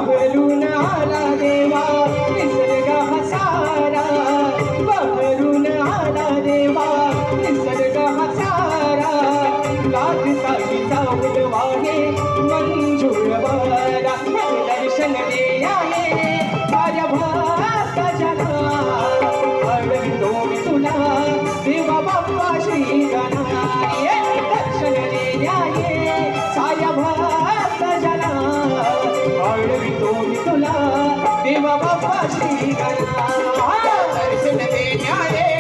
बहरून आला देवा निसर्ग हसारा, बहरून आला देवा निसर्ग हसारा, लागताईचा उलवाने मंजूळ वारा, दर्शन देयाने माझ्या भक्तजना, अडवितो मी तुला देवा बाप्पा श्री गणाये, दर्शन देयाने साया भक्तजना, अडवितो मी तुला देवा बाप्पा श्री गणा, दर्शन देयाने